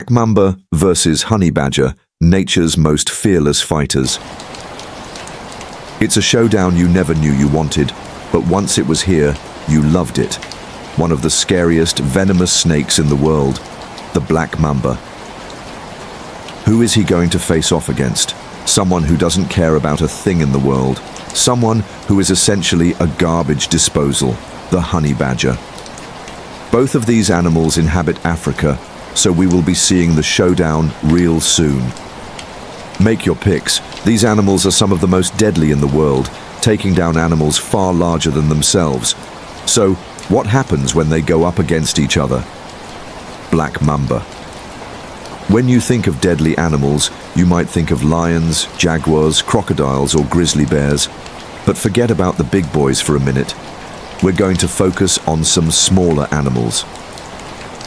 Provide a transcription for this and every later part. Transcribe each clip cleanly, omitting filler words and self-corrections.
Black Mamba versus honey badger, nature's most fearless fighters. It's a showdown you never knew you wanted, but once it was here, you loved it. One of the scariest, venomous snakes in the world, the Black Mamba. Who is he going to face off against? Someone who doesn't care about a thing in the world. Someone who is essentially a garbage disposal, the honey badger. Both of these animals inhabit Africa, so we will be seeing the showdown real soon. Make your picks. These animals are some of the most deadly in the world, taking down animals far larger than themselves. So, what happens when they go up against each other? Black Mamba. When you think of deadly animals, you might think of lions, jaguars, crocodiles, or grizzly bears. But forget about the big boys for a minute. We're going to focus on some smaller animals.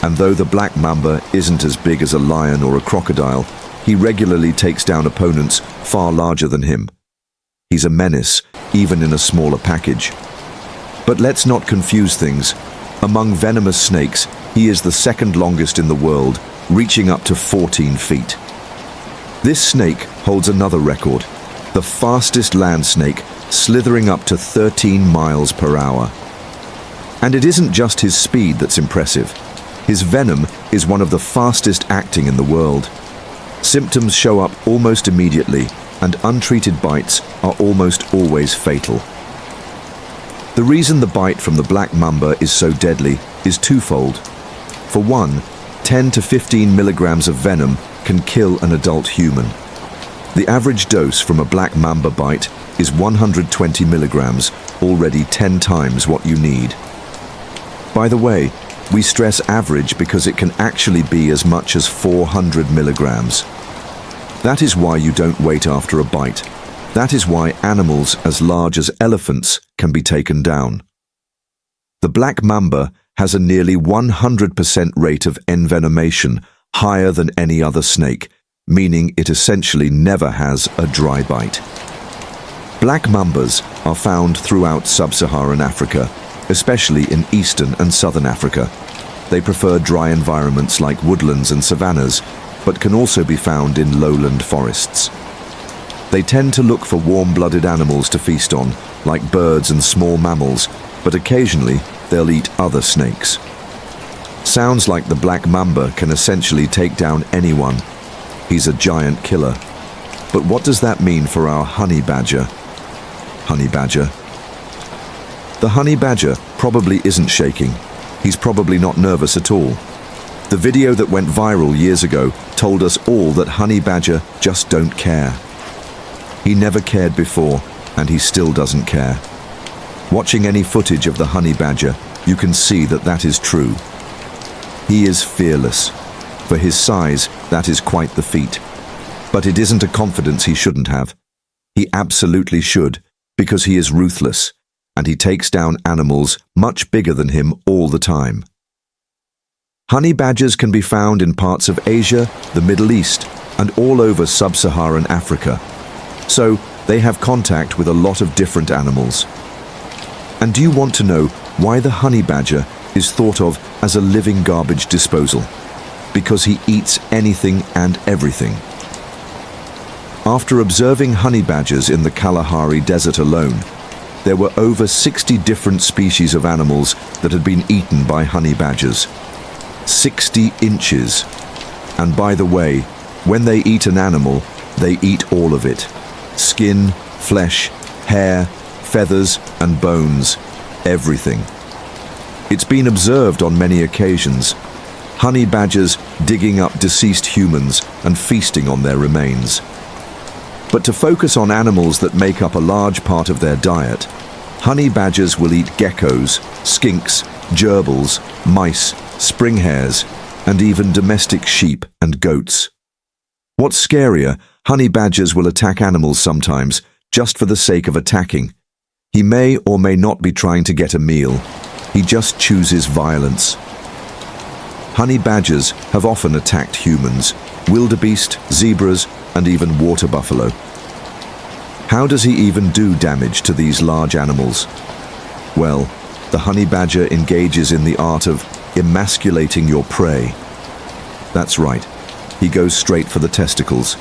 And though the Black Mamba isn't as big as a lion or a crocodile, he regularly takes down opponents far larger than him. He's a menace, even in a smaller package. But let's not confuse things. Among venomous snakes, he is the second longest in the world, reaching up to 14 feet. This snake holds another record, the fastest land snake, slithering up to 13 miles per hour. And it isn't just his speed that's impressive. His venom is one of the fastest acting in the world. Symptoms show up almost immediately, and untreated bites are almost always fatal. The reason the bite from the Black Mamba is so deadly is twofold. For one, 10 to 15 milligrams of venom can kill an adult human. The average dose from a Black Mamba bite is 120 milligrams, already 10 times what you need. By the way, we stress average because it can actually be as much as 400 milligrams. That is why you don't wait after a bite. That is why animals as large as elephants can be taken down. The Black Mamba has a nearly 100% rate of envenomation, higher than any other snake, meaning it essentially never has a dry bite. Black Mambas are found throughout sub-Saharan Africa, especially in eastern and southern Africa. They prefer dry environments like woodlands and savannas, but can also be found in lowland forests. They tend to look for warm-blooded animals to feast on, like birds and small mammals, but occasionally they'll eat other snakes. Sounds like the Black Mamba can essentially take down anyone. He's a giant killer. But what does that mean for our honey badger? Honey badger. The honey badger probably isn't shaking. He's probably not nervous at all. The video that went viral years ago told us all that honey badger just don't care. He never cared before, and he still doesn't care. Watching any footage of the honey badger, you can see that that is true. He is fearless. For his size, that is quite the feat. But it isn't a confidence he shouldn't have. He absolutely should, because he is ruthless, and he takes down animals much bigger than him all the time. Honey badgers can be found in parts of Asia, the Middle East, and all over sub-Saharan Africa. So, they have contact with a lot of different animals. And do you want to know why the honey badger is thought of as a living garbage disposal? Because he eats anything and everything. After observing honey badgers in the Kalahari Desert alone, there were over 60 different species of animals that had been eaten by honey badgers. 60 inches. And by the way, when they eat an animal, they eat all of it. Skin, flesh, hair, feathers and bones, everything. It's been observed on many occasions. Honey badgers digging up deceased humans and feasting on their remains. But to focus on animals that make up a large part of their diet, honey badgers will eat geckos, skinks, gerbils, mice, spring hares, and even domestic sheep and goats. What's scarier, honey badgers will attack animals sometimes, just for the sake of attacking. He may or may not be trying to get a meal. He just chooses violence. Honey badgers have often attacked humans, wildebeest, zebras, and even water buffalo. How does he even do damage to these large animals? Well, the honey badger engages in the art of emasculating your prey. That's right, he goes straight for the testicles.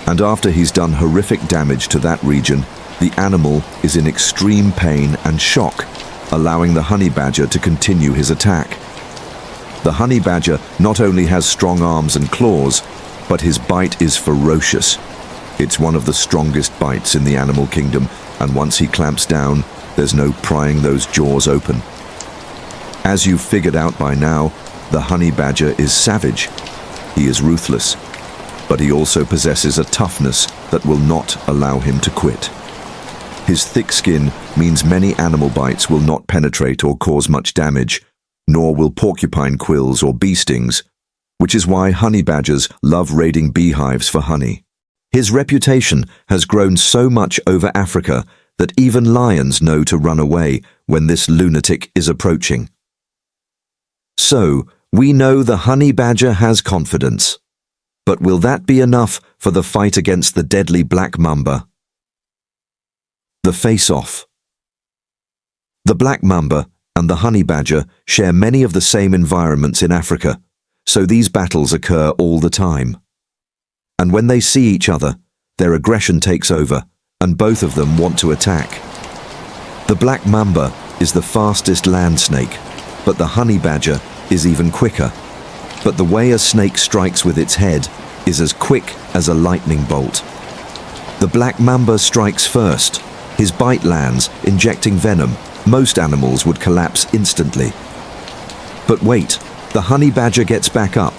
And after he's done horrific damage to that region, the animal is in extreme pain and shock, allowing the honey badger to continue his attack. The honey badger not only has strong arms and claws, but his bite is ferocious. It's one of the strongest bites in the animal kingdom, and once he clamps down, there's no prying those jaws open. As you've figured out by now, the honey badger is savage. He is ruthless, but he also possesses a toughness that will not allow him to quit. His thick skin means many animal bites will not penetrate or cause much damage, nor will porcupine quills or bee stings, which is why honey badgers love raiding beehives for honey. His reputation has grown so much over Africa that even lions know to run away when this lunatic is approaching. So, we know the honey badger has confidence. But will that be enough for the fight against the deadly Black Mamba? The face-off. The Black Mamba and the honey badger share many of the same environments in Africa, so these battles occur all the time. And when they see each other, their aggression takes over, and both of them want to attack. The Black Mamba is the fastest land snake, but the honey badger is even quicker. But the way a snake strikes with its head is as quick as a lightning bolt. The Black Mamba strikes first. His bite lands, injecting venom. Most animals would collapse instantly. But wait, the honey badger gets back up.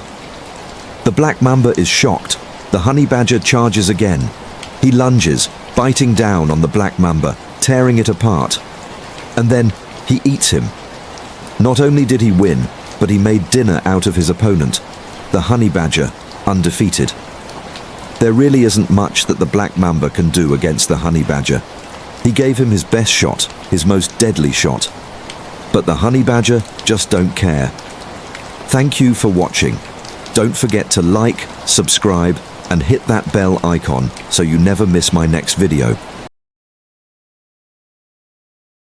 The Black Mamba is shocked. The honey badger charges again. He lunges, biting down on the Black Mamba, tearing it apart. And then he eats him. Not only did he win, but he made dinner out of his opponent, the honey badger, undefeated. There really isn't much that the Black Mamba can do against the honey badger. He gave him his best shot, his most deadly shot. But the honey badger just don't care. Thank you for watching. Don't forget to like, subscribe, and hit that bell icon so you never miss my next video.